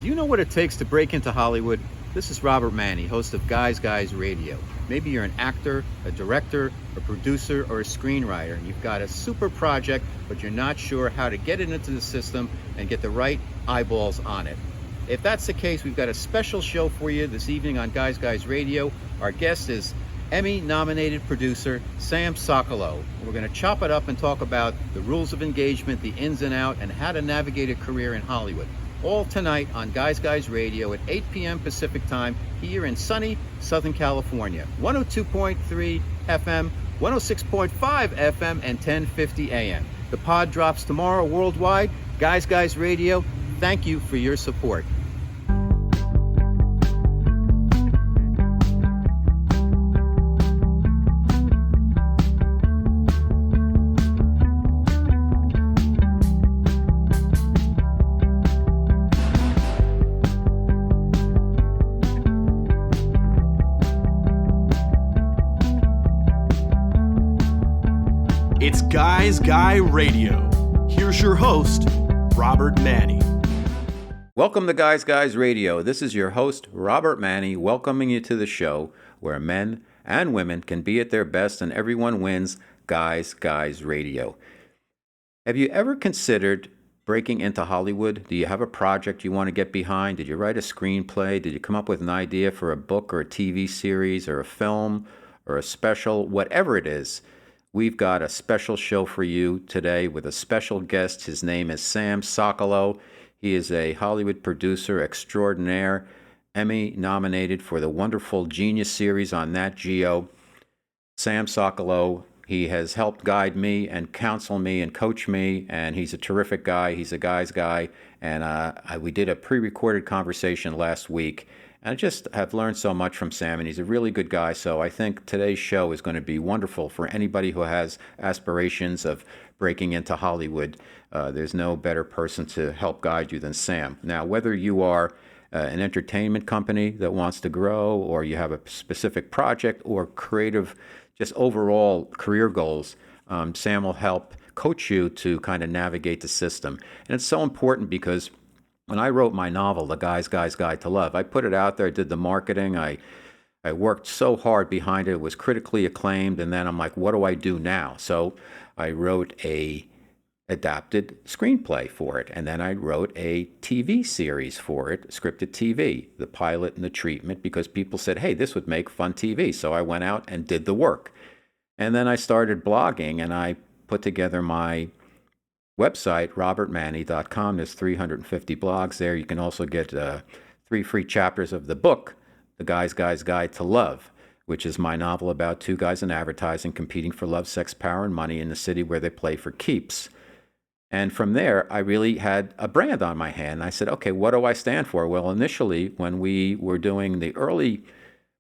Do you know what it takes to break into Hollywood? This is Robert Manni, host of Guys Radio. Maybe you're an actor, a director, a producer, or a screenwriter, and you've got a super project, but you're not sure how to get it into the system and get the right eyeballs on it. If that's the case, we've got a special show for you this evening on Guys Radio. Our guest is Emmy-nominated producer Sam Sokolow. We're going to chop it up and talk about the rules of engagement, the ins and out, and how to navigate a career in Hollywood. All tonight on Guys Radio at 8 p.m. Pacific Time here in sunny Southern California. 102.3 FM, 106.5 FM, and 1050 AM. The pod drops tomorrow worldwide. Guys Radio, thank you for your support. It's Guy Radio. Here's your host, Robert Manni. Welcome to Guys Radio. This is your host, Robert Manni, welcoming you to the show where men and women can be at their best and everyone wins. Guys Radio. Have you ever considered breaking into Hollywood? Do you have a project you want to get behind? Did you write a screenplay? Did you come up with an idea for a book or a TV series or a film or a special? Whatever it is, we've got a special show for you today with a special guest. His name is Sam Sokolow. He is a Hollywood producer extraordinaire, Emmy-nominated for the wonderful Genius series on Nat Geo. Sam Sokolow, he has helped guide me and counsel me and coach me, and he's a terrific guy. He's a guy's guy, and we did a pre-recorded conversation last week. And I just have learned so much from Sam, and he's a really good guy. So I think today's show is going to be wonderful for anybody who has aspirations of breaking into Hollywood. There's no better person to help guide you than Sam. Now, whether you are an entertainment company that wants to grow, or you have a specific project or creative, just overall career goals, Sam will help coach you to kind of navigate the system. And it's so important because when I wrote my novel, The Guy's Guide to Love, I put it out there, I did the marketing, I worked so hard behind it, it was critically acclaimed, and then I'm like, what do I do now? So I wrote a adapted screenplay for it, and then I wrote a TV series for it, scripted TV, the pilot and the treatment, because people said, hey, this would make fun TV. So I went out and did the work. And then I started blogging, and I put together my website, robertmanni.com. There's 350 blogs there. You can also get 3 free chapters of the book, The Guy's Guide to Love, which is my novel about 2 guys in advertising competing for love, sex, power, and money in the city where they play for keeps. And from there, I really had a brand on my hand. I said, okay, what do I stand for? Well, initially, when we were doing the early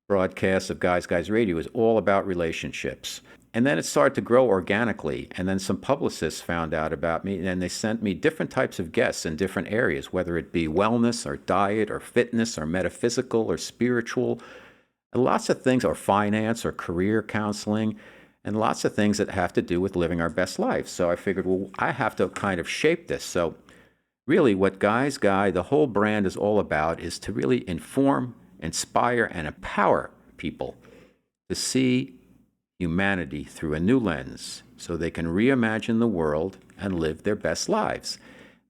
broadcasts of Guys Radio, it was all about relationships. And then it started to grow organically. And then some publicists found out about me, and they sent me different types of guests in different areas, whether it be wellness or diet or fitness or metaphysical or spiritual, and lots of things, or finance or career counseling, and lots of things that have to do with living our best life. So I figured, well, I have to kind of shape this. So really what Guys Guy, the whole brand is all about, is to really inform, inspire, and empower people to see humanity through a new lens so they can reimagine the world and live their best lives.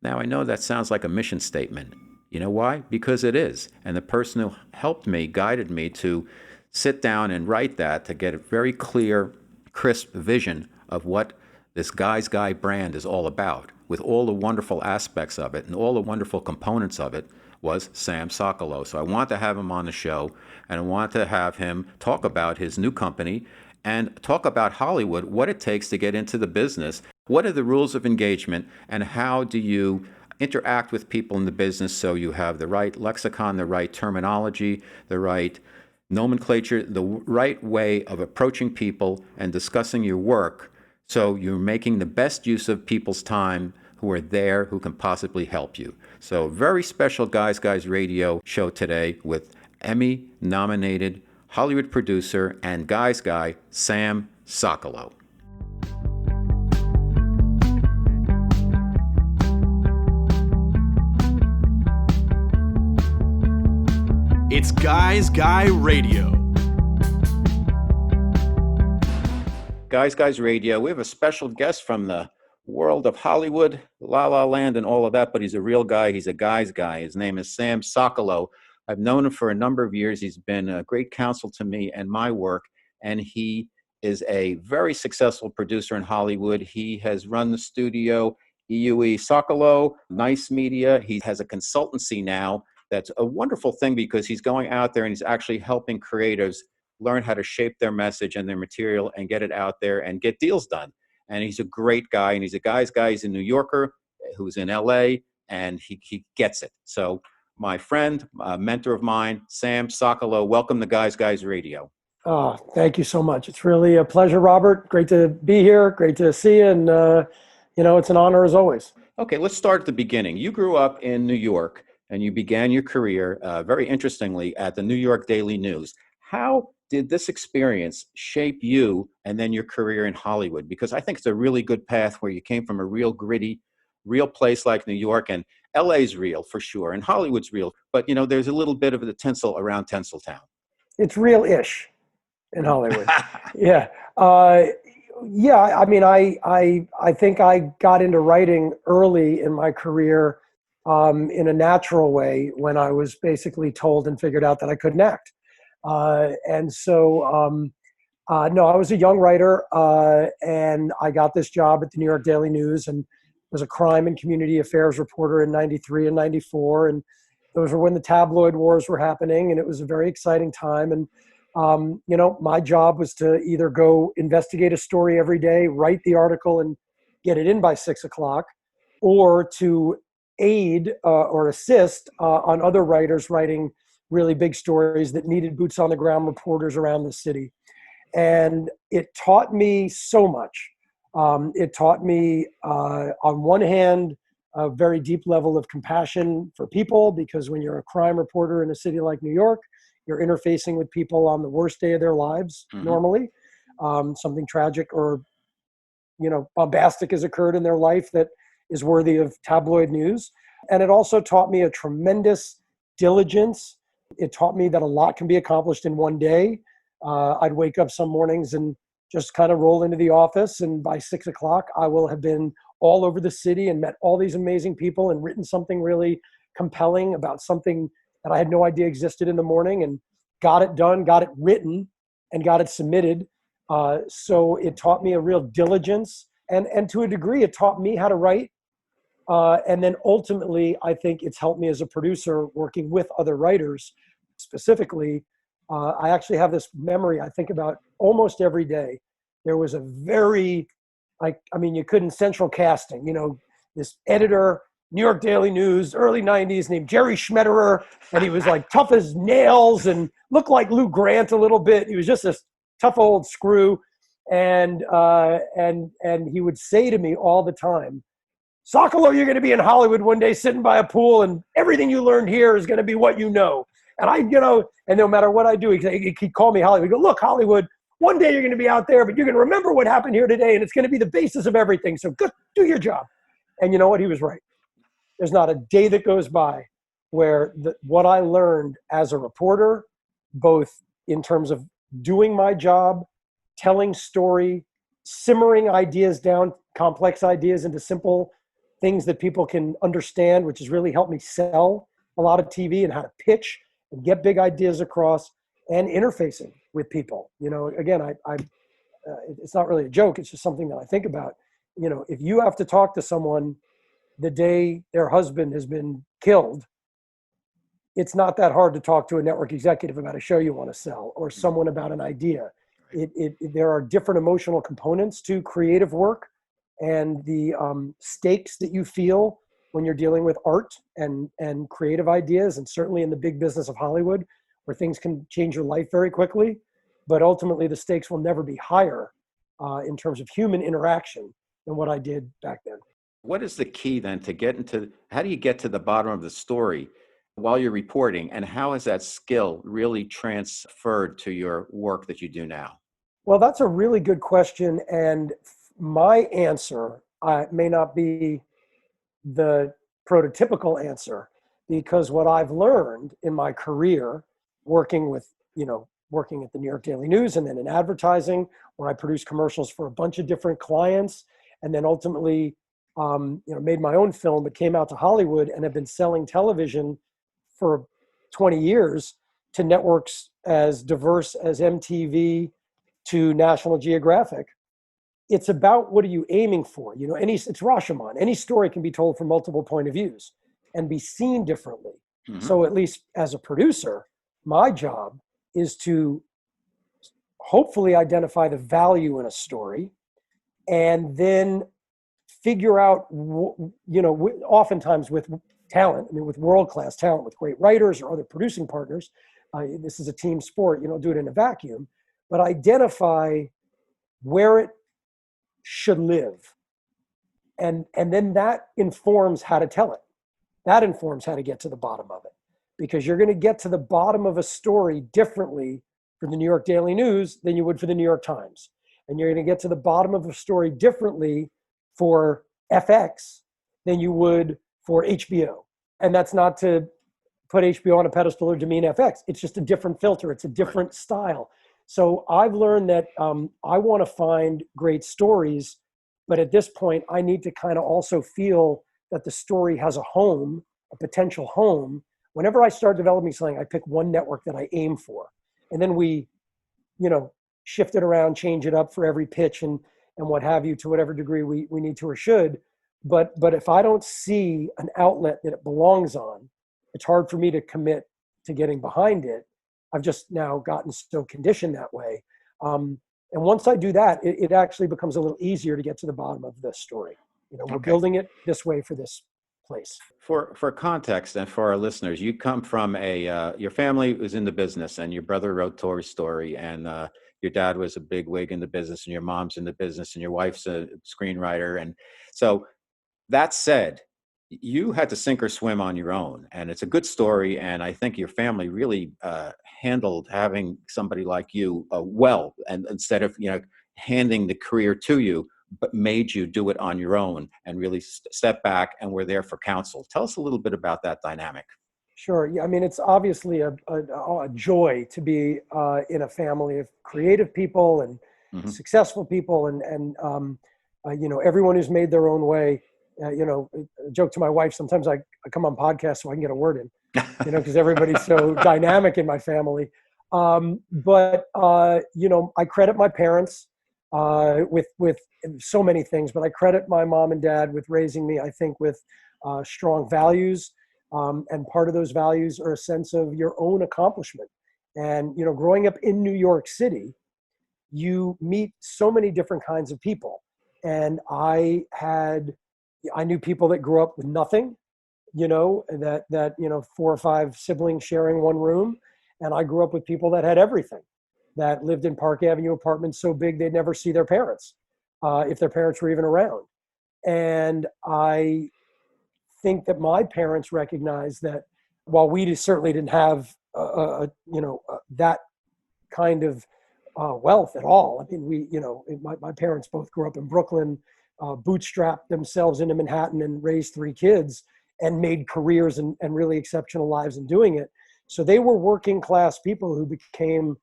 Now, I know that sounds like a mission statement. You know why? Because it is. And the person who helped me, guided me to sit down and write that, to get a very clear, crisp vision of what this Guys Guy brand is all about, with all the wonderful aspects of it and all the wonderful components of it, was Sam Sokolow. So I want to have him on the show, and I want to have him talk about his new company and talk about Hollywood, what it takes to get into the business, what are the rules of engagement, and how do you interact with people in the business so you have the right lexicon, the right terminology, the right nomenclature, the right way of approaching people and discussing your work so you're making the best use of people's time who are there, who can possibly help you. So very special Guys Radio show today with Emmy-nominated Hollywood producer and Guys Guy, Sam Sokolow. It's Guys Guy Radio. Guys Radio, we have a special guest from the world of Hollywood, La La Land, and all of that, but he's a real guy. He's a guy's guy. His name is Sam Sokolow. I've known him for a number of years. He's been a great counsel to me and my work, and he is a very successful producer in Hollywood. He has run the studio, EUE Sokolow, Nice Media. He has a consultancy now. That's a wonderful thing because he's going out there and he's actually helping creatives learn how to shape their message and their material and get it out there and get deals done. And he's a great guy, and he's a guy's guy. He's a New Yorker who's in LA, and he gets it. So my friend, mentor of mine, Sam Sokolow, welcome to Guys Radio. Oh, thank you so much. It's really a pleasure, Robert. Great to be here. Great to see you. And, it's an honor as always. Okay, let's start at the beginning. You grew up in New York, and you began your career, very interestingly, at the New York Daily News. How did this experience shape you and then your career in Hollywood? Because I think it's a really good path where you came from a real gritty, real place like New York, and LA's real for sure, and Hollywood's real. But, there's a little bit of the tinsel around Tinseltown. It's real-ish in Hollywood. Yeah. I mean, I think I got into writing early in my career in a natural way when I was basically told and figured out that I couldn't act. No, I was a young writer, and I got this job at the New York Daily News and was a crime and community affairs reporter in 93 and 94. And those were when the tabloid wars were happening, and it was a very exciting time. And, my job was to either go investigate a story every day, write the article and get it in by 6:00, or to aid or assist on other writers writing really big stories that needed boots on the ground reporters around the city. And it taught me so much. It taught me, on one hand, a very deep level of compassion for people, because when you're a crime reporter in a city like New York, you're interfacing with people on the worst day of their lives, normally. Something tragic or, bombastic has occurred in their life that is worthy of tabloid news. And it also taught me a tremendous diligence. It taught me that a lot can be accomplished in one day. I'd wake up some mornings and just kind of roll into the office, and by 6:00, I will have been all over the city and met all these amazing people and written something really compelling about something that I had no idea existed in the morning, and got it done, got it written, and got it submitted. So it taught me a real diligence, and to a degree, it taught me how to write. And then ultimately, I think it's helped me as a producer working with other writers. Specifically, I actually have this memory I think about almost every day. There was a very, you couldn't central casting, this editor, New York Daily News, early 90s, named Jerry Schmetterer. And he was like tough as nails and looked like Lou Grant a little bit. He was just this tough old screw. And he would say to me all the time, "Sokolow, you're going to be in Hollywood one day sitting by a pool, and everything you learned here is going to be what you know." And and no matter what I do, he'd call me Hollywood. He'd go, "Look, Hollywood, one day you're going to be out there, but you're going to remember what happened here today, and it's going to be the basis of everything. So go do your job." And you know what? He was right. There's not a day that goes by where what I learned as a reporter, both in terms of doing my job, telling story, simmering ideas down, complex ideas into simple things that people can understand, which has really helped me sell a lot of TV and how to pitch and get big ideas across, and interfacing with people. Again, it's not really a joke. It's just something that I think about. If you have to talk to someone the day their husband has been killed, it's not that hard to talk to a network executive about a show you want to sell, or someone about an idea. There are different emotional components to creative work, and the stakes that you feel when you're dealing with art and creative ideas, and certainly in the big business of Hollywood, where things can change your life very quickly. But ultimately, the stakes will never be higher in terms of human interaction than what I did back then. What is the key then to how do you get to the bottom of the story while you're reporting, and how has that skill really transferred to your work that you do now? Well, that's a really good question. And my answer may not be the prototypical answer, because what I've learned in my career working with, working at the New York Daily News and then in advertising, where I produced commercials for a bunch of different clients, and then ultimately, made my own film that came out to Hollywood and have been selling television for 20 years to networks as diverse as MTV to National Geographic. It's about, what are you aiming for? It's Rashomon. Any story can be told from multiple point of views and be seen differently. Mm-hmm. So at least as a producer, my job is to hopefully identify the value in a story and then figure out, oftentimes with talent, with world-class talent, with great writers or other producing partners. This is a team sport. You don't do it in a vacuum, but identify where it should live. And then that informs how to tell it. That informs how to get to the bottom of it, because you're going to get to the bottom of a story differently for the New York Daily News than you would for the New York Times. And you're going to get to the bottom of a story differently for FX than you would for HBO. And that's not to put HBO on a pedestal or demean FX. It's just a different filter. It's a different style. So I've learned that I want to find great stories, but at this point, I need to kind of also feel that the story has a home, a potential home. Whenever I start developing something, I pick one network that I aim for. And then we, shift it around, change it up for every pitch and what have you, to whatever degree we need to or should. But if I don't see an outlet that it belongs on, it's hard for me to commit to getting behind it. I've just now gotten so conditioned that way. And once I do that, it actually becomes a little easier to get to the bottom of the story. We're building it this way for this place. For context and for our listeners, you come from your family was in the business, and your brother wrote Toy Story, and your dad was a big wig in the business, and your mom's in the business, and your wife's a screenwriter. And so, that said, you had to sink or swim on your own, and it's a good story. And I think your family really handled having somebody like you well, and instead of handing the career to you, but made you do it on your own and really step back and were there for counsel. Tell us a little bit about that dynamic. Sure. Yeah. It's obviously a joy to be in a family of creative people and successful people, and everyone who's made their own way. A joke to my wife, sometimes I come on podcasts so I can get a word in, because everybody's so dynamic in my family. But I credit my parents with so many things, but I credit my mom and dad with raising me, I think, with strong values. And part of those values are a sense of your own accomplishment. And, growing up in New York City, you meet so many different kinds of people. And I knew people that grew up with nothing, that 4 or 5 siblings sharing one room. And I grew up with people that had everything, that lived in Park Avenue apartments so big they'd never see their parents, if their parents were even around. And I think that my parents recognized that while we certainly didn't have, that kind of wealth at all. My parents both grew up in Brooklyn, bootstrapped themselves into Manhattan and raised 3 kids and made careers and really exceptional lives in doing it. So they were working class people who became,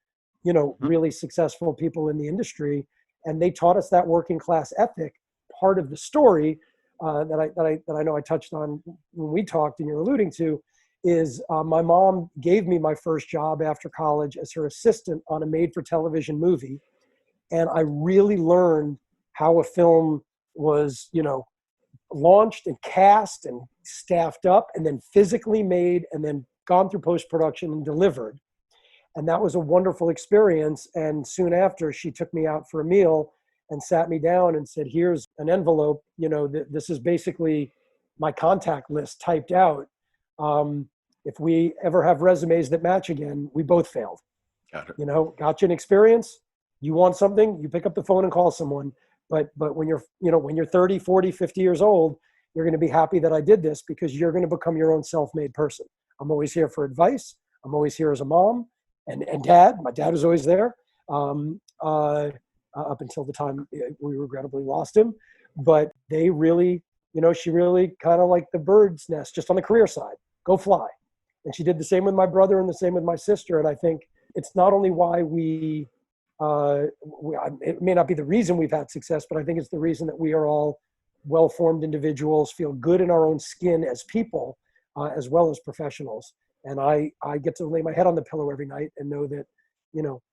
really successful people in the industry. And they taught us that working class ethic. Part of the story that I know I touched on when we talked and you're alluding to is my mom gave me my first job after college as her assistant on a made-for-television movie. And I really learned how a film was, launched and cast and staffed up and then physically made and then gone through post-production and delivered. And that was a wonderful experience. And soon after, she took me out for a meal and sat me down and said, here's an envelope. This is basically my contact list typed out. If we ever have resumes that match again, we both failed. Got it. Got you an experience. You want something, you pick up the phone and call someone. But when you're 30, 40, 50 years old, you're going to be happy that I did this, because you're going to become your own self-made person. I'm always here for advice. I'm always here as a mom and dad. My dad was always there up until the time we regrettably lost him. But they really, she really kind of like the bird's nest, just on the career side, go fly. And she did the same with my brother and the same with my sister. And I think it's not only why it may not be the reason we've had success, but I think it's the reason that we are all well-formed individuals, feel good in our own skin as people, as well as professionals. And I get to lay my head on the pillow every night and know that,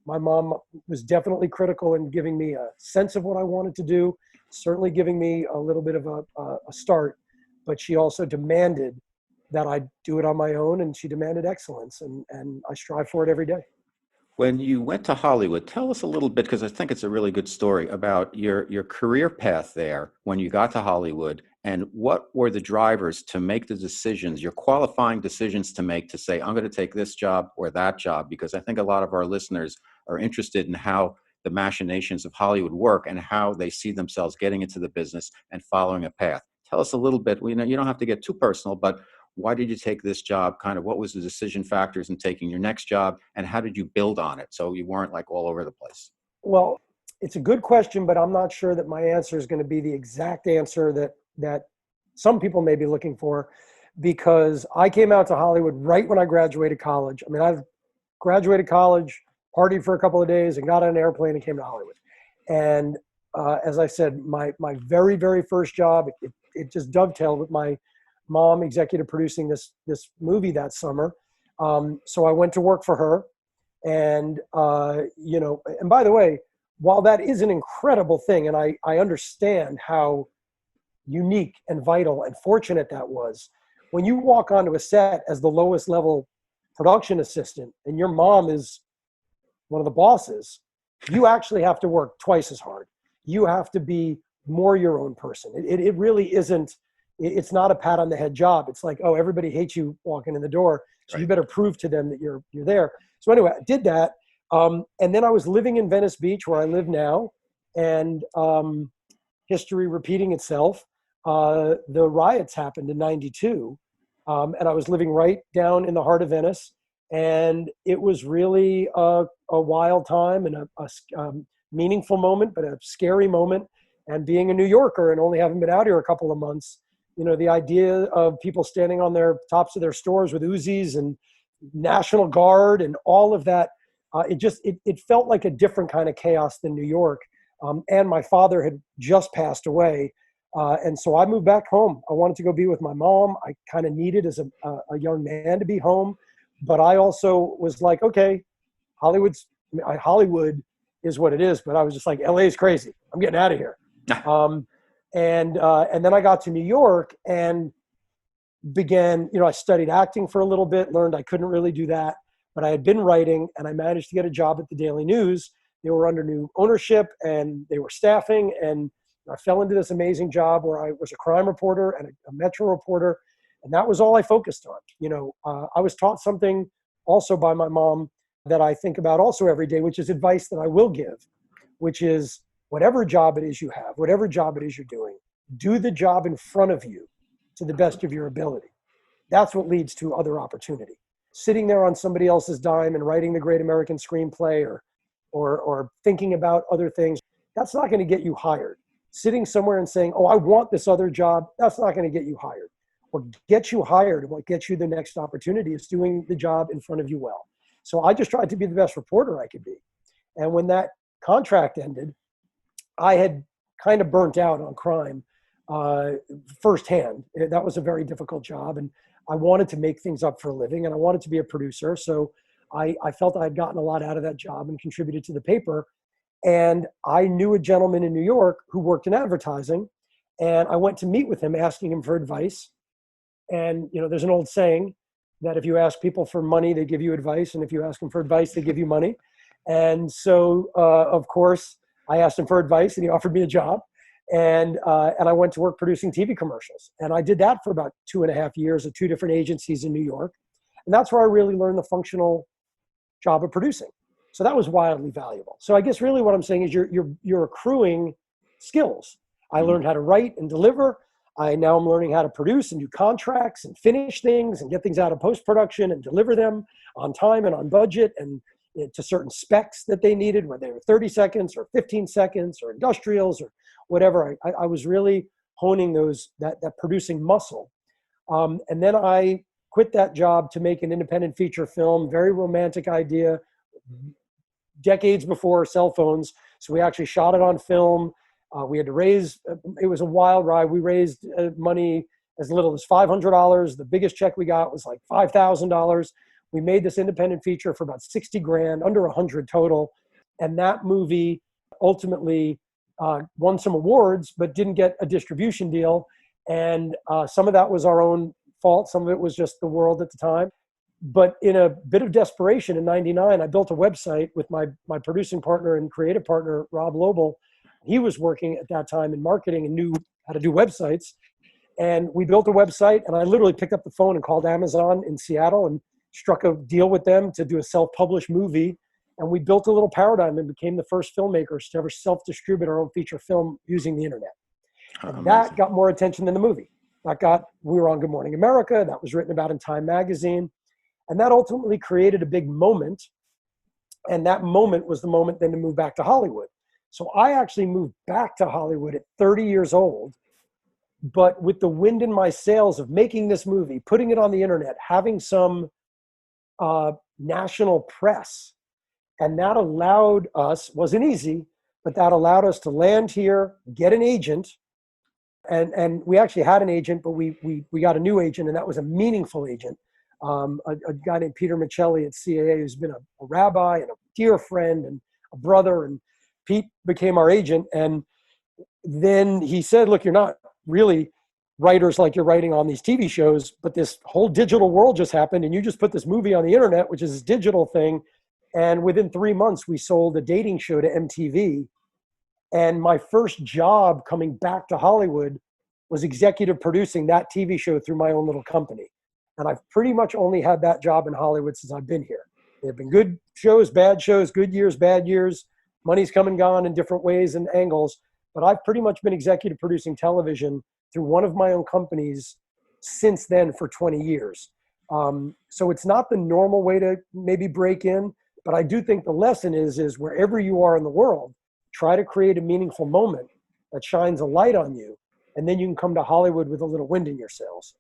my mom was definitely critical in giving me a sense of what I wanted to do, certainly giving me a little bit of a start, but she also demanded that I do it on my own, and she demanded excellence, and I strive for it every day. When you went to Hollywood, tell us a little bit, because I think it's a really good story about your career path there when you got to Hollywood, and what were the drivers to make the decisions, your qualifying decisions to make to say, I'm going to take this job or that job, because I think a lot of our listeners are interested in how the machinations of Hollywood work and how they see themselves getting into the business and following a path. Tell us a little bit, you don't have to get too personal, but why did you take this job? Kind of what was the decision factors in taking your next job, and how did you build on it so you weren't like all over the place? Well, it's a good question, but I'm not sure that my answer is going to be the exact answer that some people may be looking for, because I came out to Hollywood right when I graduated college. I mean, I graduated college, partied for a couple of days, and got on an airplane and came to Hollywood. And as I said, my very, very first job, it just dovetailed with my mom executive producing this movie that summer. So I went to work for her. And, and by the way, while that is an incredible thing, and I understand how unique and vital and fortunate that was, when you walk onto a set as the lowest level production assistant and your mom is one of the bosses, you actually have to work twice as hard. You have to be more your own person. It really isn't. It's not a pat on the head job. It's like, oh, everybody hates you walking in the door, so Right. you better prove to them that you're there. So anyway, I did that. And then I was living in Venice Beach, where I live now, and history repeating itself. The riots happened in '92, and I was living right down in the heart of Venice. And it was really a wild time and a meaningful moment, but a scary moment. And being a New Yorker and only having been out here a couple of months, the idea of people standing on their tops of their stores with Uzis and National Guard and all of that, it felt like a different kind of chaos than New York. And my father had just passed away. And so I moved back home. I wanted to go be with my mom. I kind of needed as a young man to be home. But I also was like, okay, Hollywood is what it is. But I was just like, LA is crazy. I'm getting out of here. And then I got to New York and began, I studied acting for a little bit, learned I couldn't really do that, but I had been writing, and I managed to get a job at the Daily News. They were under new ownership and they were staffing, and I fell into this amazing job where I was a crime reporter and a Metro reporter. And that was all I focused on. I was taught something also by my mom that I think about also every day, which is advice that I will give, which is whatever job it is you have, whatever job it is you're doing, do the job in front of you to the best of your ability. That's what leads to other opportunity. Sitting there on somebody else's dime and writing the great American screenplay or thinking about other things, that's not going to get you hired. Sitting somewhere and saying, oh, I want this other job, that's not going to get you hired. What gets you hired and what gets you the next opportunity is doing the job in front of you well. So I just tried to be the best reporter I could be. And when that contract ended, I had kind of burnt out on crime firsthand. That was a very difficult job, and I wanted to make things up for a living, and I wanted to be a producer. So I felt I had gotten a lot out of that job and contributed to the paper. And I knew a gentleman in New York who worked in advertising, and I went to meet with him, asking him for advice. And, there's an old saying that if you ask people for money, they give you advice. And if you ask them for advice, they give you money. And so, of course, I asked him for advice, and he offered me a job. And I went to work producing TV commercials. And I did that for about 2.5 years at 2 different agencies in New York. And that's where I really learned the functional job of producing. So that was wildly valuable. So I guess really what I'm saying is you're accruing skills. I learned how to write and deliver. Now I'm learning how to produce and do contracts and finish things and get things out of post-production and deliver them on time and on budget and to certain specs that they needed, whether they were 30 seconds or 15 seconds or industrials or whatever. I was really honing that producing muscle. And then I quit that job to make an independent feature film, very romantic idea, decades before cell phones. So we actually shot it on film. We had to raise, it was a wild ride. We raised money as little as $500. The biggest check we got was like $5,000. We made this independent feature for about 60 grand, under 100 total. And that movie ultimately won some awards, but didn't get a distribution deal. And some of that was our own fault. Some of it was just the world at the time. But in a bit of desperation in 99, I built a website with my producing partner and creative partner, Rob Lobel. He was working at that time in marketing and knew how to do websites. And we built a website, and I literally picked up the phone and called Amazon in Seattle and struck a deal with them to do a self-published movie. And we built a little paradigm and became the first filmmakers to ever self-distribute our own feature film using the internet. And that got more attention than the movie. We were on Good Morning America. That was written about in Time magazine. And that ultimately created a big moment. And that moment was the moment then to move back to Hollywood. So I actually moved back to Hollywood at 30 years old, but with the wind in my sails of making this movie, putting it on the internet, having some national press. And that allowed us, wasn't easy, but that allowed us to land here, get an agent. And we actually had an agent, but we got a new agent, and that was a meaningful agent. A guy named Peter Michelli at CAA, who's been a rabbi and a dear friend and a brother. And Pete became our agent. And then he said, look, you're not really writers like you're writing on these TV shows, but this whole digital world just happened, and you just put this movie on the internet, which is this digital thing. And within 3 months, we sold a dating show to MTV. And my first job coming back to Hollywood was executive producing that TV show through my own little company. And I've pretty much only had that job in Hollywood since I've been here. There have been good shows, bad shows, good years, bad years. Money's come and gone in different ways and angles. But I've pretty much been executive producing television through one of my own companies since then for 20 years. So it's not the normal way to maybe break in. But I do think the lesson is wherever you are in the world, try to create a meaningful moment that shines a light on you. And then you can come to Hollywood with a little wind in your sails.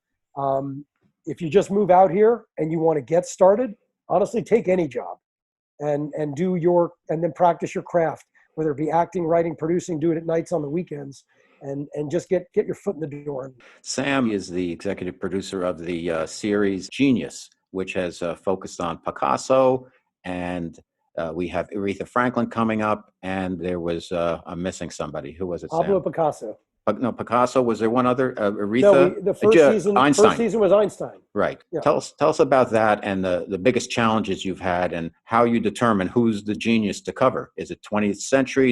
If you just move out here and you want to get started, honestly, take any job and then practice your craft, whether it be acting, writing, producing, do it at nights, on the weekends, and just get your foot in the door. Sam is the executive producer of the series Genius, which has focused on Picasso, and we have Aretha Franklin coming up, and there was, I'm missing somebody. Who was it, Sam? Pablo Picasso. No, Picasso. Was there one other? Aretha? No, the first season was Einstein. Right. Yeah. Tell us about that and the biggest challenges you've had and how you determine who's the genius to cover. Is it 20th century?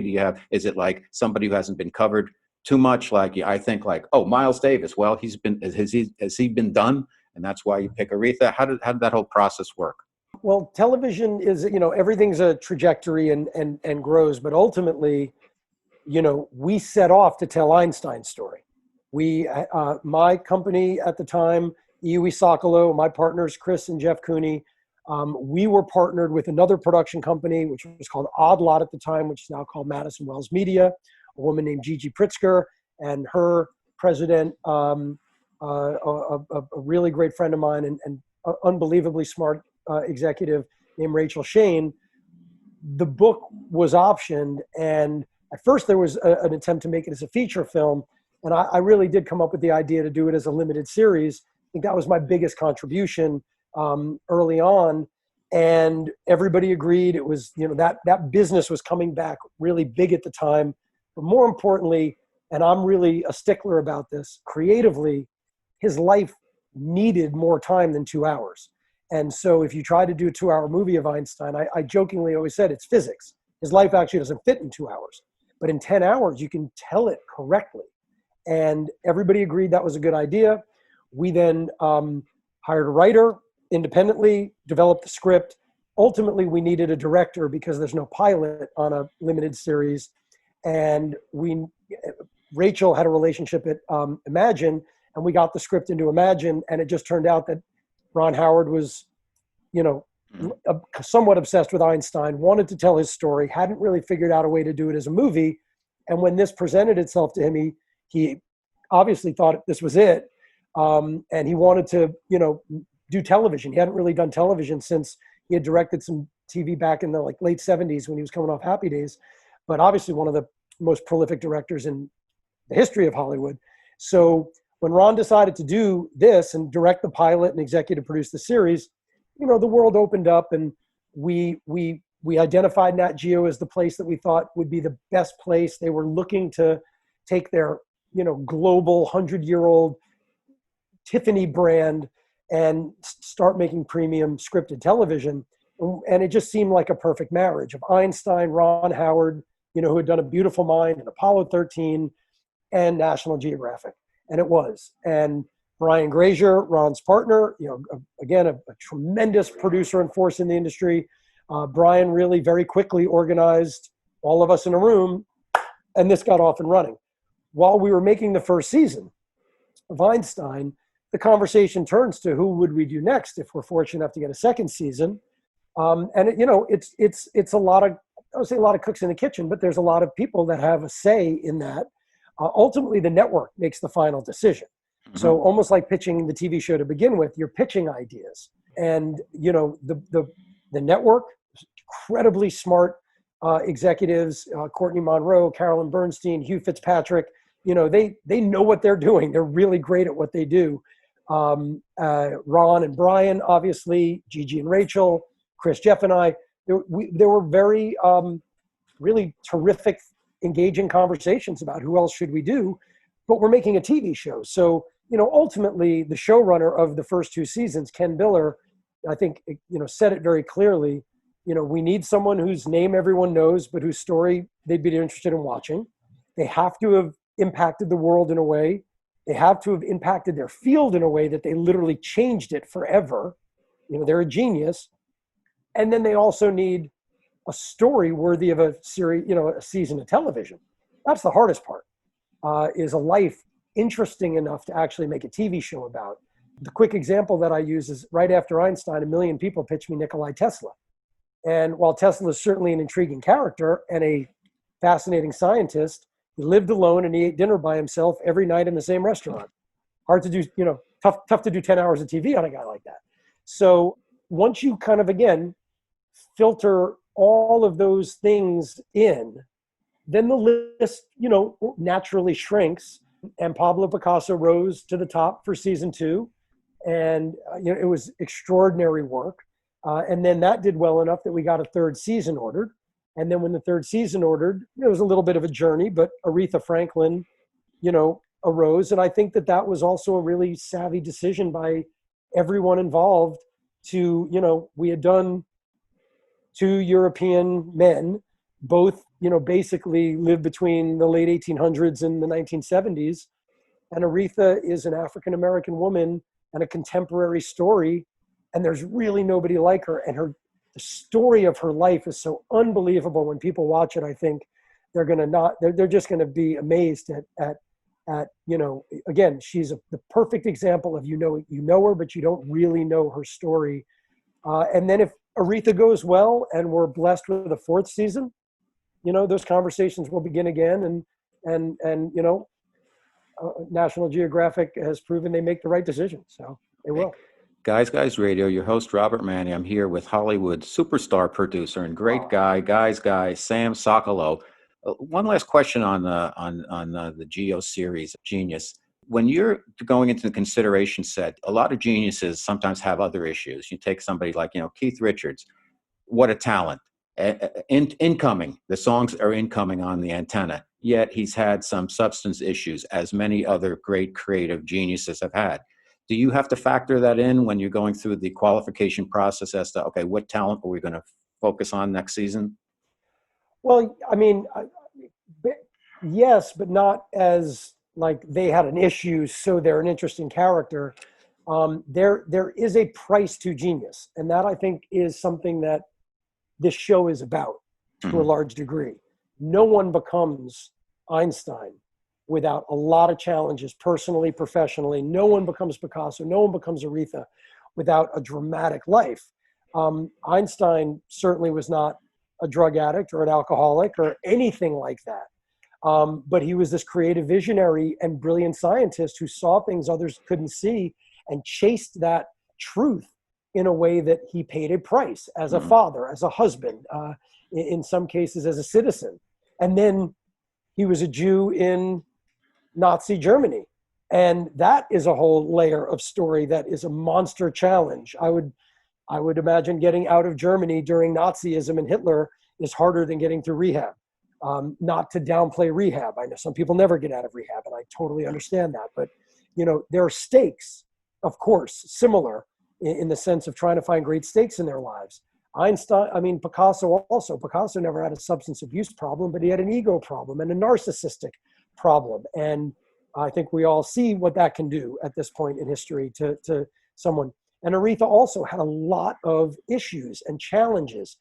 Is it like somebody who hasn't been covered too much? Like, I think like, oh, Miles Davis. Well, has he been done? And that's why you pick Aretha. How did that whole process work? Well, television is, everything's a trajectory and grows, but ultimately, we set off to tell Einstein's story. My company at the time, Sokolow, my partners, Chris and Jeff Cooney, we were partnered with another production company, which was called Odd Lot at the time, which is now called Madison Wells Media, a woman named Gigi Pritzker, and her president, a really great friend of mine and unbelievably smart executive named Rachel Shane. The book was optioned, and at first there was an attempt to make it as a feature film, and I really did come up with the idea to do it as a limited series. I think that was my biggest contribution early on, and everybody agreed. It was, that business was coming back really big at the time, but more importantly, and I'm really a stickler about this, creatively, his life needed more time than 2 hours. And so if you try to do a 2-hour movie of Einstein, I jokingly always said it's physics. His life actually doesn't fit in 2 hours. But in 10 hours, you can tell it correctly. And everybody agreed that was a good idea. We then hired a writer independently, developed the script. Ultimately, we needed a director because there's no pilot on a limited series. And Rachel had a relationship at Imagine, and we got the script into Imagine, and it just turned out that Ron Howard was, somewhat obsessed with Einstein, wanted to tell his story, hadn't really figured out a way to do it as a movie. And when this presented itself to him, he obviously thought this was it. And he wanted to, do television. He hadn't really done television since he had directed some TV back in the like late 70s when he was coming off Happy Days, but obviously one of the most prolific directors in the history of Hollywood. So when Ron decided to do this and direct the pilot and executive produce the series, you know, the world opened up, and we identified Nat Geo as the place that we thought would be the best place. They were looking to take their, you know, global 100-year-old Tiffany brand and start making premium scripted television. And it just seemed like a perfect marriage of Einstein, Ron Howard, you know, who had done A Beautiful Mind and Apollo 13 and National Geographic. And it was. And Brian Grazier, Ron's partner, you know, again, a tremendous producer and force in the industry. Brian really very quickly organized all of us in a room, and this got off and running. While we were making the first season of Einstein, the conversation turns to who would we do next if we're fortunate enough to get a second season. And it, you know, it's a lot of, I would say a lot of cooks in the kitchen, but there's a lot of people that have a say in that. Ultimately, the network makes the final decision. Mm-hmm. So almost like pitching the TV show to begin with, you're pitching ideas, and you know the network, incredibly smart executives, Courtney Monroe, Carolyn Bernstein, Hugh Fitzpatrick. You know, they know what they're doing. They're really great at what they do. Ron and Brian, obviously, Gigi and Rachel, Chris, Jeff, and I. There were very really terrific, engaging conversations about who else should we do, but we're making a TV show. So, you know, ultimately the showrunner of the first two seasons, Ken Biller, I think, you know, said it very clearly. You know, we need someone whose name everyone knows, but whose story they'd be interested in watching. They have to have impacted the world in a way. They have to have impacted their field in a way that they literally changed it forever. You know, they're a genius. And then they also need a story worthy of a series, you know, a season of television. That's the hardest part, is a life interesting enough to actually make a TV show about. The quick example that I use is right after Einstein, 1 million people pitched me Nikola Tesla. And while Tesla is certainly an intriguing character and a fascinating scientist, he lived alone and he ate dinner by himself every night in the same restaurant. Hard to do, you know, tough to do 10 hours of TV on a guy like that. So once you kind of, again, filter all of those things in, then the list, you know, naturally shrinks. And Pablo Picasso rose to the top for season 2. And, you know, it was extraordinary work. And then that did well enough that we got a third season ordered. And then when the third season ordered, it was a little bit of a journey, but Aretha Franklin, you know, arose. And I think that that was also a really savvy decision by everyone involved to, you know, we had done 2 European men, both, you know, basically lived between the late 1800s and the 1970s. And Aretha is an African-American woman and a contemporary story. And there's really nobody like her. And the story of her life is so unbelievable. When people watch it, I think they're going to they're just going to be amazed at, you know, again, she's the perfect example of, you know her, but you don't really know her story. And then if Aretha goes well and we're blessed with a 4th season, you know, those conversations will begin again. And you know, National Geographic has proven they make the right decision. So they will. Guys Radio, your host, Robert Manni. I'm here with Hollywood superstar producer and great guy, Sam Sokolow. One last question on the Geo series, Genius. When you're going into the consideration set, a lot of geniuses sometimes have other issues. You take somebody like, you know, Keith Richards. What a talent. Incoming. The songs are incoming on the antenna. Yet he's had some substance issues, as many other great creative geniuses have had. Do you have to factor that in when you're going through the qualification process as to, okay, what talent are we going to focus on next season? Well, I mean, yes, but not as like they had an issue, so they're an interesting character. There is a price to genius, and that I think is something that this show is about to a large degree. No one becomes Einstein without a lot of challenges, personally, professionally. No one becomes Picasso. No one becomes Aretha without a dramatic life. Einstein certainly was not a drug addict or an alcoholic or anything like that. But he was this creative visionary and brilliant scientist who saw things others couldn't see and chased that truth in a way that he paid a price as a father, as a husband, in some cases as a citizen. And then he was a Jew in Nazi Germany. And that is a whole layer of story that is a monster challenge. I would imagine getting out of Germany during Nazism and Hitler is harder than getting through rehab. Not to downplay rehab. I know some people never get out of rehab, and I totally understand that. But, there are stakes, of course, similar in the sense of trying to find great stakes in their lives. Picasso also. Picasso never had a substance abuse problem, but he had an ego problem and a narcissistic problem. And I think we all see what that can do at this point in history to someone. And Aretha also had a lot of issues and challenges.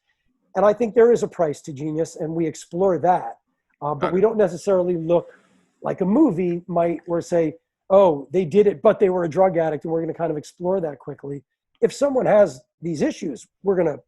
And I think there is a price to genius, and we explore that. But we don't necessarily look like a movie might, where say, oh, they did it, but they were a drug addict, and we're going to kind of explore that quickly. If someone has these issues, we're going to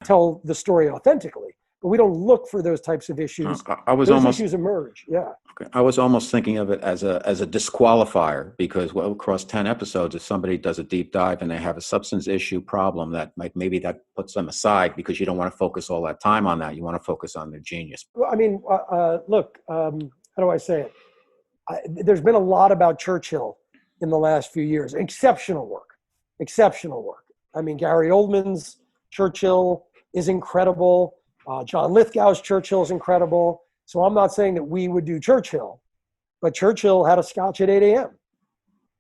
tell the story authentically. But we don't look for those types of issues. Issues emerge. Yeah. Okay. I was almost thinking of it as a disqualifier, because across 10 episodes, if somebody does a deep dive and they have a substance issue problem, that maybe that puts them aside, because you don't want to focus all that time on that. You want to focus on their genius. Well, look, how do I say it? There's been a lot about Churchill in the last few years. Exceptional work. I mean, Gary Oldman's Churchill is incredible. John Lithgow's Churchill is incredible. So I'm not saying that we would do Churchill, but Churchill had a scotch at 8 a.m.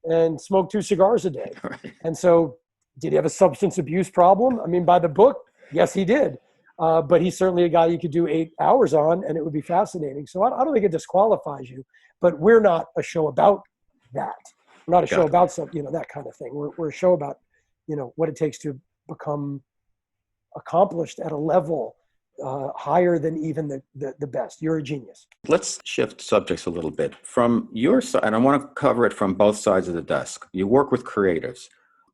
and smoked 2 cigars a day. Right. And so did he have a substance abuse problem? I mean, by the book, yes, he did. But he's certainly a guy you could do 8 hours on, and it would be fascinating. So I don't think it disqualifies you, but we're not a show about that. We're not a show about that kind of thing. We're a show about, what it takes to become accomplished at a level higher than even the best. You're a genius. Let's shift subjects a little bit. From your side, and I want to cover it from both sides of the desk. You work with creatives.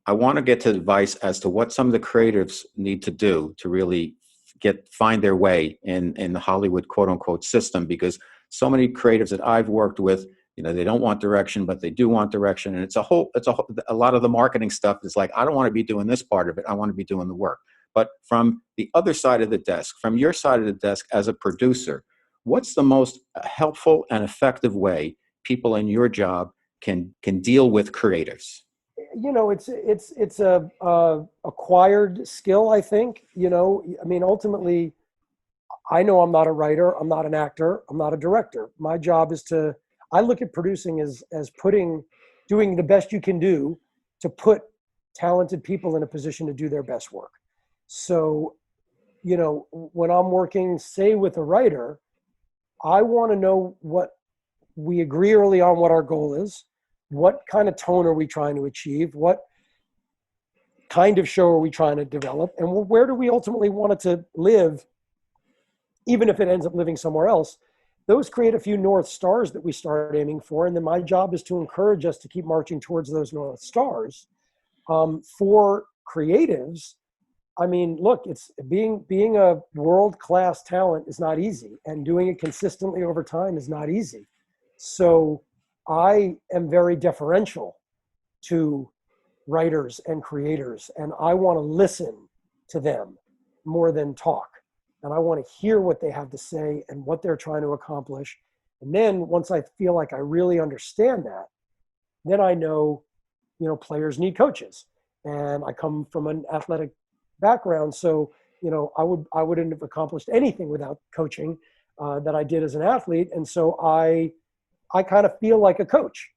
I want to get to advice as to what some of the creatives need to do to really find their way in the Hollywood quote unquote system, because so many creatives that I've worked with, they don't want direction, but they do want direction. And a lot of the marketing stuff is like, I don't want to be doing this part of it. I want to be doing the work. But from the other side of the desk, from your side of the desk as a producer, what's the most helpful and effective way people in your job can deal with creatives? It's a acquired skill, I think. Ultimately, I know I'm not a writer, I'm not an actor, I'm not a director. My job is I look at producing as doing the best you can do to put talented people in a position to do their best work. So, when I'm working, say, with a writer, I want to know what we agree early on, what our goal is, what kind of tone are we trying to achieve, what kind of show are we trying to develop, and where do we ultimately want it to live, even if it ends up living somewhere else. Those create a few North Stars that we start aiming for, and then my job is to encourage us to keep marching towards those North Stars. For creatives, look, it's being a world-class talent is not easy, and doing it consistently over time is not easy. So I am very deferential to writers and creators, and I want to listen to them more than talk. And I want to hear what they have to say and what they're trying to accomplish. And then once I feel like I really understand that, then I know, players need coaches. And I come from an athletic background, so I wouldn't have accomplished anything without coaching that I did as an athlete. And so I kind of feel like a coach,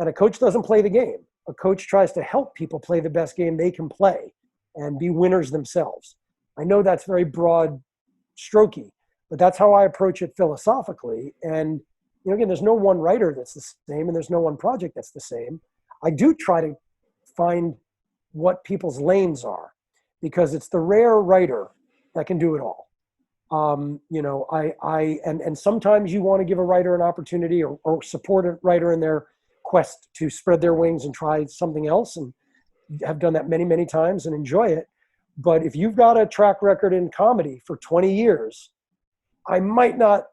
and a coach doesn't play the game. A coach tries to help people play the best game they can play and be winners themselves. I know that's very broad strokey, but that's how I approach it philosophically. And again, there's no one writer that's the same, and there's no one project that's the same. I do try to find what people's lanes are, because it's the rare writer that can do it all. And sometimes you want to give a writer an opportunity or support a writer in their quest to spread their wings and try something else, and have done that many, many times and enjoy it. But if you've got a track record in comedy for 20 years, I might not,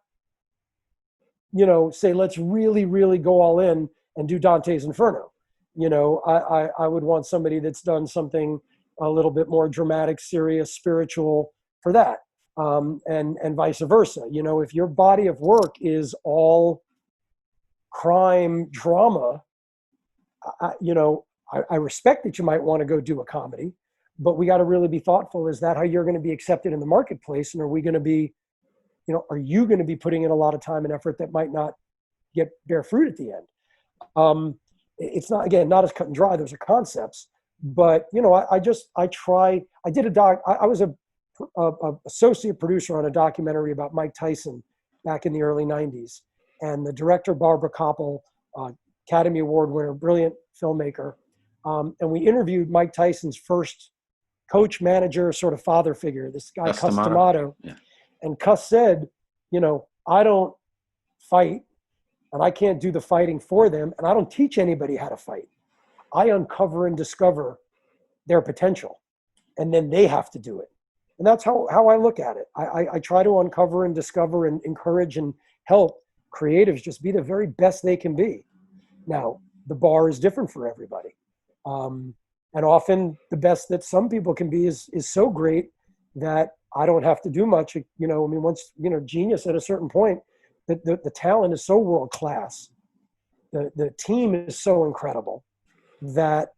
say, let's really, really go all in and do Dante's Inferno, I would want somebody that's done something a little bit more dramatic, serious, spiritual for that. And vice versa. If your body of work is all crime drama, I respect that you might want to go do a comedy, but we got to really be thoughtful. Is that how you're going to be accepted in the marketplace? And are we going to be, are you going to be putting in a lot of time and effort that might not bear fruit at the end? It's not, again, not as cut and dry. Those are concepts, but I did a doc. I was a associate producer on a documentary about Mike Tyson back in the early 90s. And the director, Barbara Koppel, Academy Award winner, brilliant filmmaker. And we interviewed Mike Tyson's first coach, manager, sort of father figure, this guy, Cus D'Amato. Yeah. And Cus said, I don't fight and I can't do the fighting for them. And I don't teach anybody how to fight. I uncover and discover their potential. And then they have to do it. And that's how I look at it. I try to uncover and discover and encourage and help creatives just be the very best they can be. Now, the bar is different for everybody. And often the best that some people can be is so great that I don't have to do much. Once, genius at a certain point, the talent is so world-class. The team is so incredible that,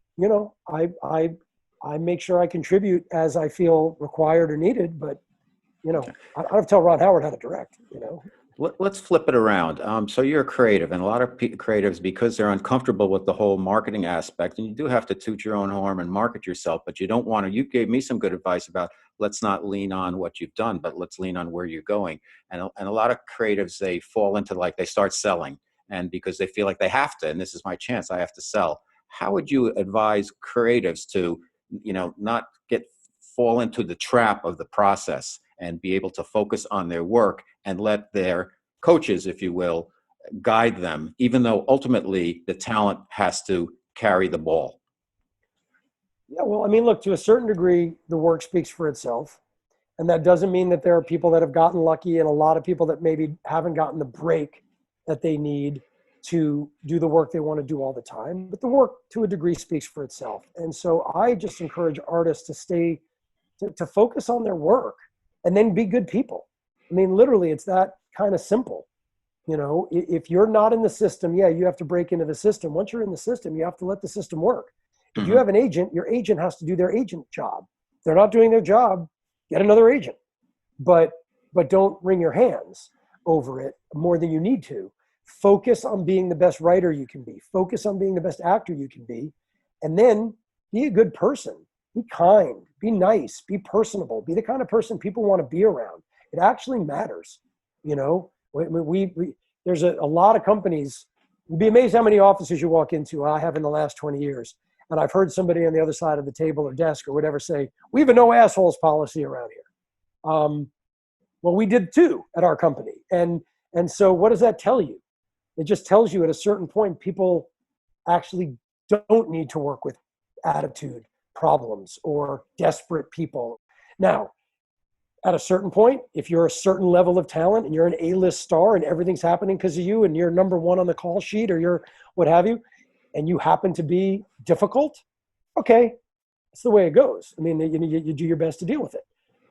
I make sure I contribute as I feel required or needed, but, I don't have to tell Ron Howard how to direct, Let's flip it around. So you're a creative, and a lot of creatives, because they're uncomfortable with the whole marketing aspect, and you do have to toot your own horn and market yourself, but you don't want to. You gave me some good advice about let's not lean on what you've done, but let's lean on where you're going. And a lot of creatives, they fall into they start selling, and because they feel like they have to, and this is my chance, I have to sell. How would you advise creatives to, not fall into the trap of the process and be able to focus on their work and let their coaches, if you will, guide them, even though ultimately the talent has to carry the ball? Yeah, well, look, to a certain degree, the work speaks for itself. And that doesn't mean that there are people that have gotten lucky and a lot of people that maybe haven't gotten the break that they need to do the work they want to do all the time. But the work, to a degree, speaks for itself. And so I just encourage artists to focus on their work and then be good people. Literally, it's that kind of simple. If you're not in the system, you have to break into the system. Once you're in the system, you have to let the system work. If you have an agent, your agent has to do their agent job. If they're not doing their job, get another agent. But don't wring your hands over it more than you need to. Focus on being the best writer you can be. Focus on being the best actor you can be. And then be a good person. Be kind, be nice, be personable, be the kind of person people want to be around. It actually matters. There's a lot of companies. You'd be amazed how many offices you walk into. I have in the last 20 years. And I've heard somebody on the other side of the table or desk or whatever say, we have a no assholes policy around here. Well, we did too at our company. And so what does that tell you? It just tells you at a certain point, people actually don't need to work with attitude problems or desperate people. Now, at a certain point, if you're a certain level of talent and you're an A-list star and everything's happening because of you and you're number one on the call sheet or you're what have you, and you happen to be difficult, okay, that's the way it goes. You do your best to deal with it.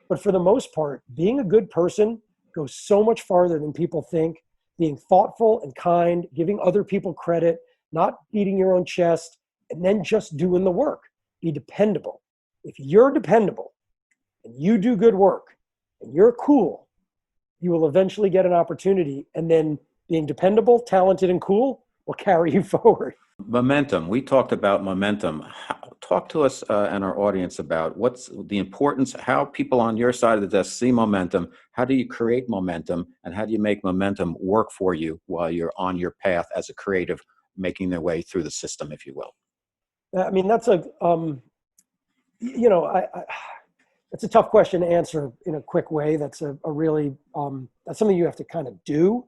But for the most part, being a good person goes so much farther than people think. Being thoughtful and kind, giving other people credit, not beating your own chest, and then just doing the work. Be dependable. If you're dependable and you do good work and you're cool, you will eventually get an opportunity. And then being dependable, talented, and cool will carry you forward. Momentum. We talked about momentum. Talk to us and our audience about what's the importance, how people on your side of the desk see momentum. How do you create momentum, and how do you make momentum work for you while you're on your path as a creative, making their way through the system, if you will? That's it's a tough question to answer in a quick way. That's a really, that's something you have to kind of do.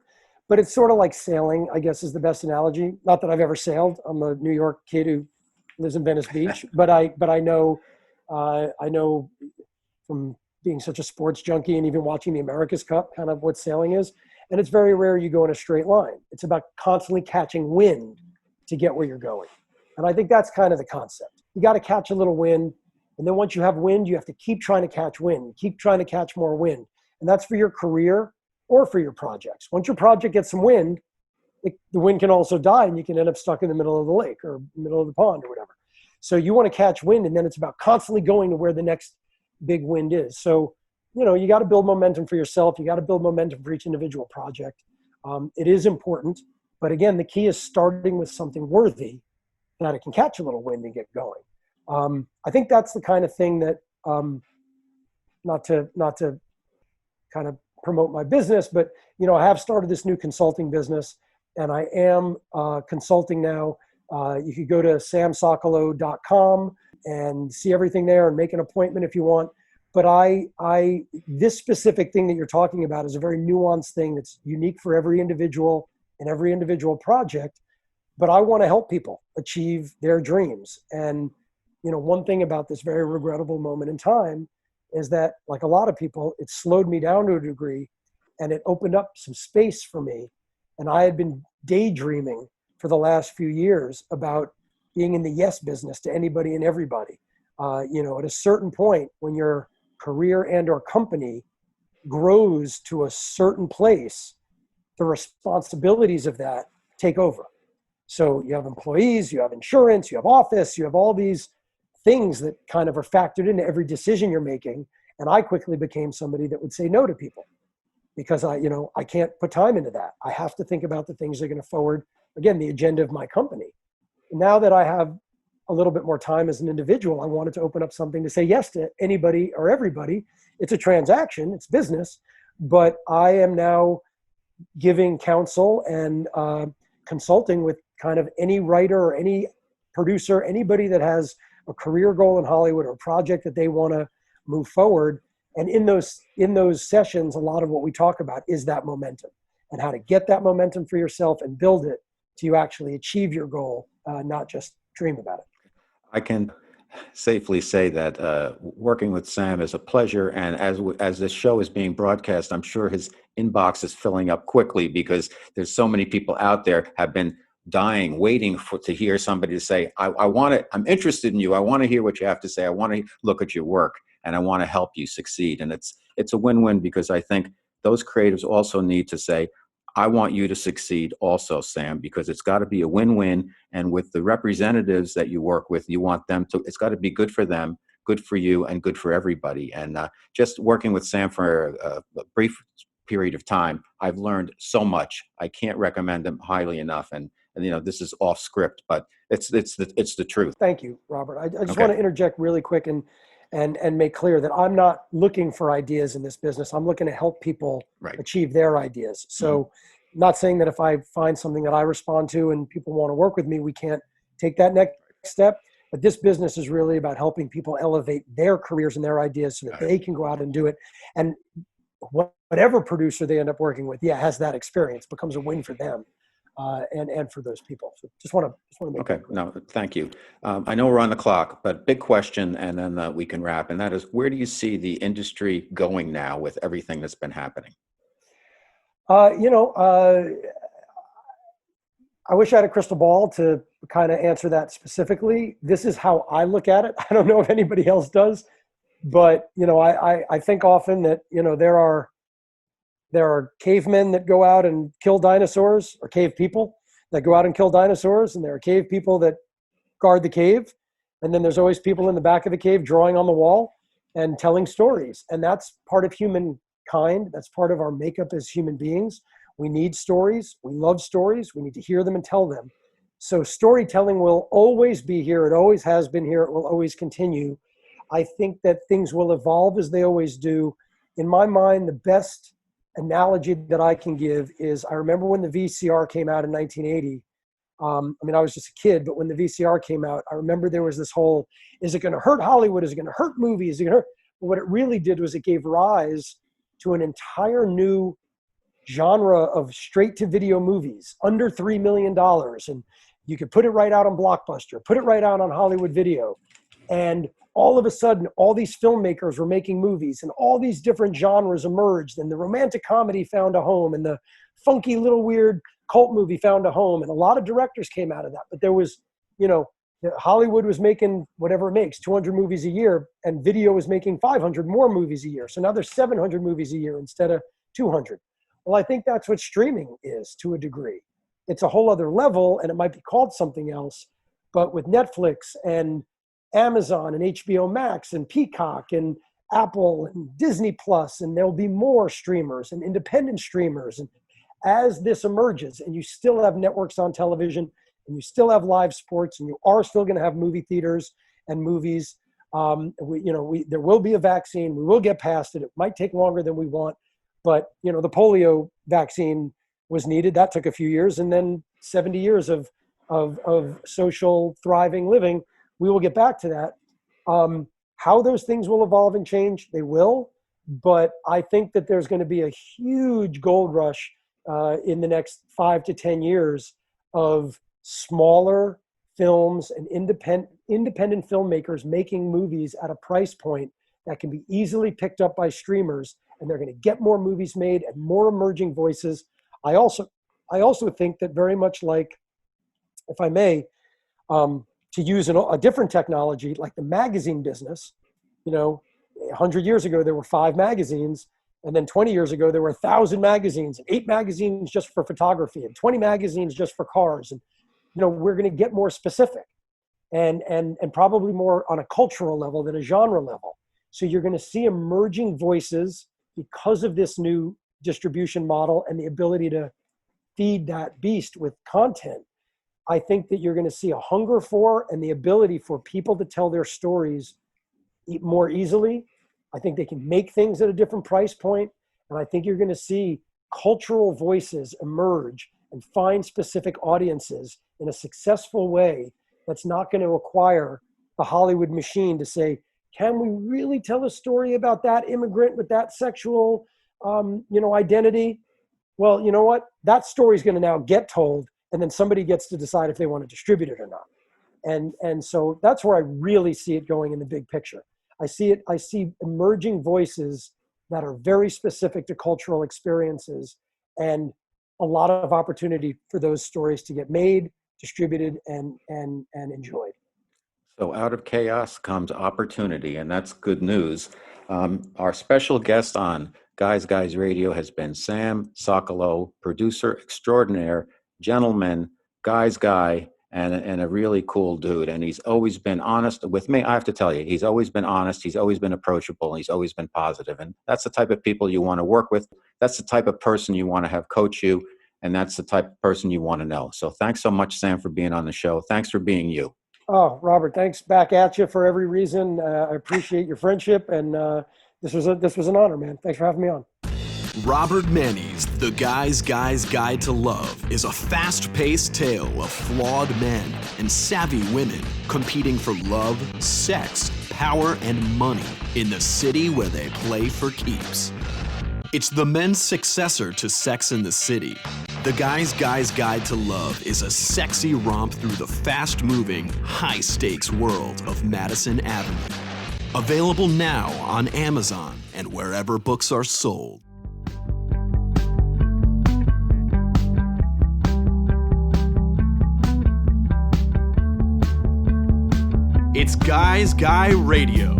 But it's sort of like sailing, I guess, is the best analogy. Not that I've ever sailed. I'm a New York kid who lives in Venice Beach, but I know from being such a sports junkie and even watching the America's Cup, kind of what sailing is. And it's very rare you go in a straight line. It's about constantly catching wind to get where you're going. And I think that's kind of the concept. You got to catch a little wind. And then once you have wind, you have to keep trying to catch wind, keep trying to catch more wind. And that's for your career or for your projects. Once your project gets some wind, the wind can also die and you can end up stuck in the middle of the lake or middle of the pond or whatever. So you want to catch wind, and then it's about constantly going to where the next big wind is. So, you got to build momentum for yourself. You got to build momentum for each individual project. It is important. But again, the key is starting with something worthy that it can catch a little wind and get going. I think that's the kind of thing that, not to kind of promote my business, but, I have started this new consulting business, and I am consulting now. You could go to samsokolow.com and see everything there and make an appointment if you want. But this specific thing that you're talking about is a very nuanced thing that's unique for every individual and every individual project. But I want to help people achieve their dreams. And, one thing about this very regrettable moment in time is that, like a lot of people, it slowed me down to a degree, and it opened up some space for me. And I had been daydreaming for the last few years about being in the yes business to anybody and everybody. At a certain point, when your career and or company grows to a certain place, the responsibilities of that take over. So you have employees, you have insurance, you have office, you have all these things that kind of are factored into every decision you're making. And I quickly became somebody that would say no to people because I can't put time into that. I have to think about the things that are going to forward, again, the agenda of my company. Now that I have a little bit more time as an individual, I wanted to open up something to say yes to anybody or everybody. It's a transaction, it's business, but I am now giving counsel and consulting with kind of any writer or any producer, anybody that has a career goal in Hollywood or a project that they want to move forward. And in those sessions, a lot of what we talk about is that momentum and how to get that momentum for yourself and build it to you actually achieve your goal, not just dream about it. I can safely say that working with Sam is a pleasure. And as this show is being broadcast, I'm sure his inbox is filling up quickly because there's so many people out there have been dying, waiting to hear somebody to say, I'm interested in you. I want to hear what you have to say. I want to look at your work and I want to help you succeed. And it's a win-win because I think those creatives also need to say, I want you to succeed also, Sam, because it's got to be a win-win. And with the representatives that you work with, you want them to, it's got to be good for them, good for you, and good for everybody. And just working with Sam for a brief period of time, I've learned so much. I can't recommend him highly enough. And this is off script, but it's the truth. Thank you, Robert. I just want to interject really quick and make clear that I'm not looking for ideas in this business. I'm looking to help people achieve their ideas. So not saying that if I find something that I respond to and people want to work with me, we can't take that next step. But this business is really about helping people elevate their careers and their ideas so that they can go out and do it. And whatever producer they end up working with, has that experience, becomes a win for them. And for those people. So just want to make that clear. No, thank you. I know we're on the clock, but big question, and then we can wrap. And that is, where do you see the industry going now with everything that's been happening? I wish I had a crystal ball to kind of answer that specifically. This is how I look at it. I don't know if anybody else does, but I think often that there are cavemen that go out and kill dinosaurs, or cave people that go out and kill dinosaurs. And there are cave people that guard the cave. And then there's always people in the back of the cave drawing on the wall and telling stories. And that's part of humankind. That's part of our makeup as human beings. We need stories. We love stories. We need to hear them and tell them. So storytelling will always be here. It always has been here. It will always continue. I think that things will evolve as they always do. In my mind, the best analogy that I can give is, I remember when the VCR came out in 1980. I was just a kid, but when the VCR came out, I remember there was this whole, is it going to hurt Hollywood? Is it going to hurt movies? Is it going to hurt? But what it really did was it gave rise to an entire new genre of straight-to-video movies, under $3 million. And you could put it right out on Blockbuster, put it right out on Hollywood Video. And all of a sudden, all these filmmakers were making movies and all these different genres emerged, and the romantic comedy found a home and the funky little weird cult movie found a home. And a lot of directors came out of that. But there was, Hollywood was making whatever it makes, 200 movies a year, and video was making 500 more movies a year. So now there's 700 movies a year instead of 200. Well, I think that's what streaming is to a degree. It's a whole other level, and it might be called something else. But with Netflix and Amazon and HBO Max and Peacock and Apple and Disney Plus, and there'll be more streamers and independent streamers. And as this emerges, and you still have networks on television, and you still have live sports, and you are still going to have movie theaters and movies. There will be a vaccine. We will get past it. It might take longer than we want, but the polio vaccine was needed. That took a few years, and then 70 years of social thriving living. We will get back to that. How those things will evolve and change, they will. But I think that there's going to be a huge gold rush in the next 5 to 10 years of smaller films and independent filmmakers making movies at a price point that can be easily picked up by streamers, and they're going to get more movies made and more emerging voices. I also think that, very much like, if I may, to use a different technology, like the magazine business, 100 years ago, there were 5 magazines. And then 20 years ago, there were 1,000 magazines, and 8 magazines just for photography, and 20 magazines just for cars. And, we're going to get more specific and probably more on a cultural level than a genre level. So you're going to see emerging voices because of this new distribution model and the ability to feed that beast with content. I think that you're going to see a hunger for and the ability for people to tell their stories more easily. I think they can make things at a different price point. And I think you're going to see cultural voices emerge and find specific audiences in a successful way that's not going to require the Hollywood machine to say, can we really tell a story about that immigrant with that sexual, identity? Well, you know what? That story is going to now get told, and then somebody gets to decide if they want to distribute it or not. And so that's where I really see it going in the big picture. I see emerging voices that are very specific to cultural experiences, and a lot of opportunity for those stories to get made, distributed, and enjoyed. So out of chaos comes opportunity, and that's good news. Our special guest on Guys Radio has been Sam Sokolow, producer extraordinaire, gentleman, guy's guy, and a really cool dude. And he's always been honest with me. I have to tell you, he's always been honest. He's always been approachable. He's always been positive. And that's the type of people you want to work with. That's the type of person you want to have coach you. And that's the type of person you want to know. So thanks so much, Sam, for being on the show. Thanks for being you. Oh, Robert, thanks back at you for every reason. I appreciate your friendship. And this was an honor, man. Thanks for having me on. Robert Manni's The Guy's Guide to Love is a fast-paced tale of flawed men and savvy women competing for love, sex, power, and money in the city where they play for keeps. It's the men's successor to Sex and the City. The Guy's Guide to Love is a sexy romp through the fast-moving, high-stakes world of Madison Avenue. Available now on Amazon and wherever books are sold. It's Guys Guy Radio.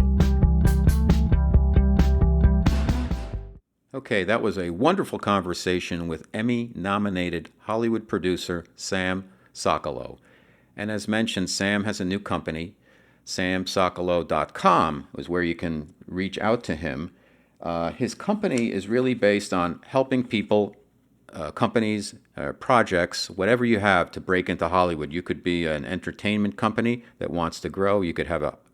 Okay, that was a wonderful conversation with Emmy-nominated Hollywood producer Sam Sokolow. And as mentioned, Sam has a new company. SamSokolow.com is where you can reach out to him. His company is really based on helping people, companies, projects, whatever you have to break into Hollywood. You could be an entertainment company that wants to grow. You could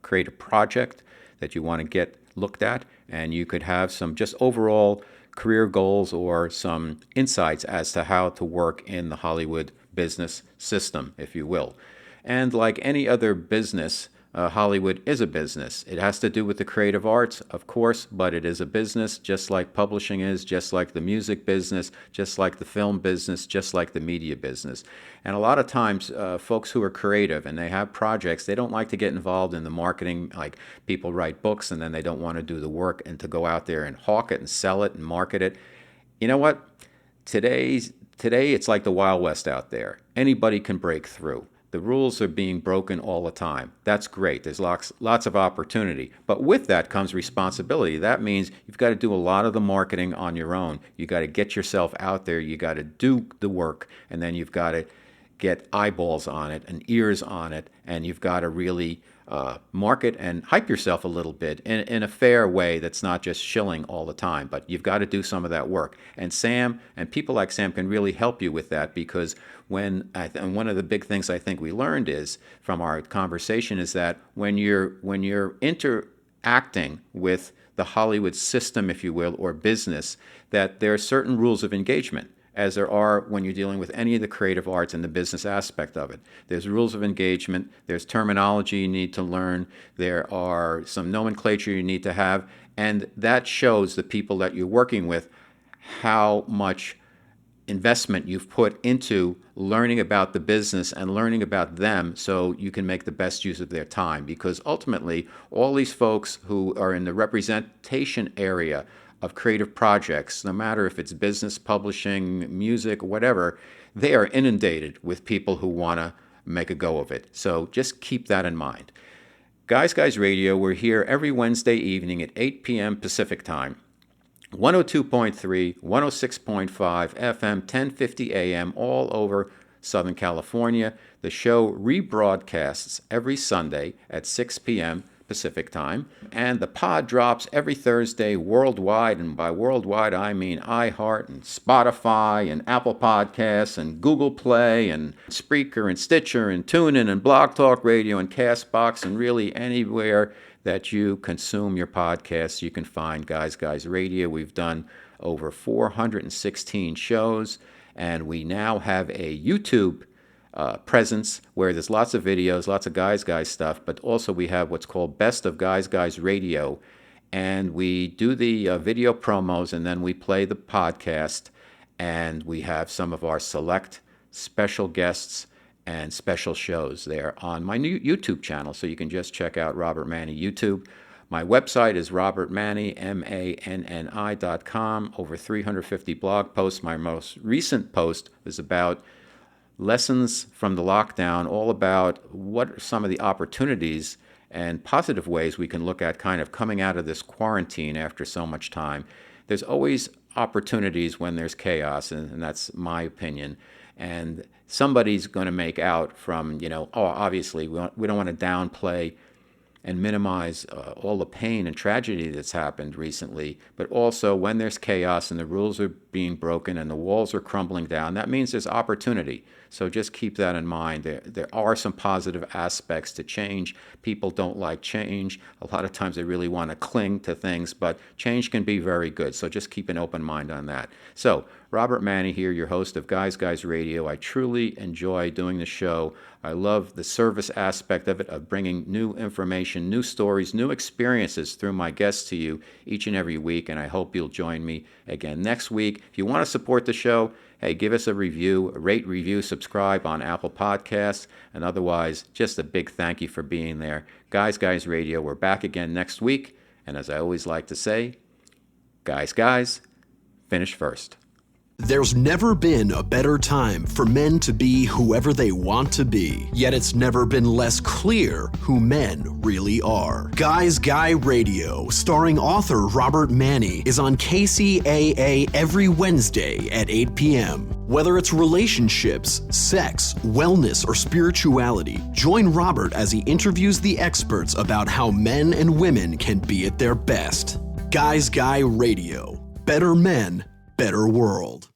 create a project that you want to get looked at, and you could have some just overall career goals or some insights as to how to work in the Hollywood business system, if you will. And like any other business, Hollywood is a business. It has to do with the creative arts, of course, but it is a business just like publishing is, just like the music business, just like the film business, just like the media business. And a lot of times, folks who are creative and they have projects, they don't like to get involved in the marketing. Like people write books and then they don't want to do the work and to go out there and hawk it and sell it and market it. You know what? Today it's like the Wild West out there. Anybody can break through. The rules are being broken all the time. That's great. There's lots of opportunity. But with that comes responsibility. That means you've got to do a lot of the marketing on your own. You got to get yourself out there. You got to do the work, and then you've got to get eyeballs on it and ears on it, and you've got to really market and hype yourself a little bit in a fair way that's not just shilling all the time. But you've got to do some of that work. And Sam and people like Sam can really help you with that, because and one of the big things I think we learned is from our conversation is that when you're interacting with the Hollywood system, if you will, or business, that there are certain rules of engagement, as there are when you're dealing with any of the creative arts and the business aspect of it. There's rules of engagement, there's terminology you need to learn, there are some nomenclature you need to have, and that shows the people that you're working with how much investment you've put into learning about the business and learning about them so you can make the best use of their time. Because ultimately, all these folks who are in the representation area of creative projects, no matter if it's business, publishing, music, whatever, they are inundated with people who want to make a go of it. So just keep that in mind. Guys Radio, we're here every Wednesday evening at 8 p.m. Pacific Time. 102.3, 106.5 FM, 1050 AM, all over Southern California. The show rebroadcasts every Sunday at 6 p.m. Pacific Time, and the pod drops every Thursday worldwide, and by worldwide I mean iHeart and Spotify and Apple Podcasts and Google Play and Spreaker and Stitcher and TuneIn and Blog Talk Radio and CastBox, and really anywhere that you consume your podcasts, you can find Guys Radio. We've done over 416 shows, and we now have a YouTube presence where there's lots of videos, lots of Guys stuff, but also we have what's called Best of Guys Radio, and we do the video promos, and then we play the podcast, and we have some of our select special guests and special shows there on my new YouTube channel. So you can just check out Robert Manni YouTube. My website is robertmanni, MANNI.com. Over 350 blog posts. My most recent post is about lessons from the lockdown, all about what are some of the opportunities and positive ways we can look at kind of coming out of this quarantine after so much time. There's always opportunities when there's chaos, and that's my opinion. And somebody's going to make out from, obviously we don't want to downplay and minimize all the pain and tragedy that's happened recently, but also when there's chaos and the rules are being broken and the walls are crumbling down, that means there's opportunity. So just keep that in mind. There are some positive aspects to change. People don't like change. A lot of times they really want to cling to things, but change can be very good. So just keep an open mind on that. So Robert Manni here, your host of Guys Radio. I truly enjoy doing the show. I love the service aspect of it, of bringing new information, new stories, new experiences through my guests to you each and every week, and I hope you'll join me again next week. If you want to support the show, hey, give us a review, review, subscribe on Apple Podcasts, and otherwise, just a big thank you for being there. Guys Radio, we're back again next week, and as I always like to say, guys, finish first. There's never been a better time for men to be whoever they want to be, yet it's never been less clear who men really are. Guys Radio, starring author Robert Manni, is on KCAA every Wednesday at 8 p.m. Whether it's relationships, sex, wellness, or spirituality, join Robert as he interviews the experts about how men and women can be at their best. Guys Radio, better men, better world.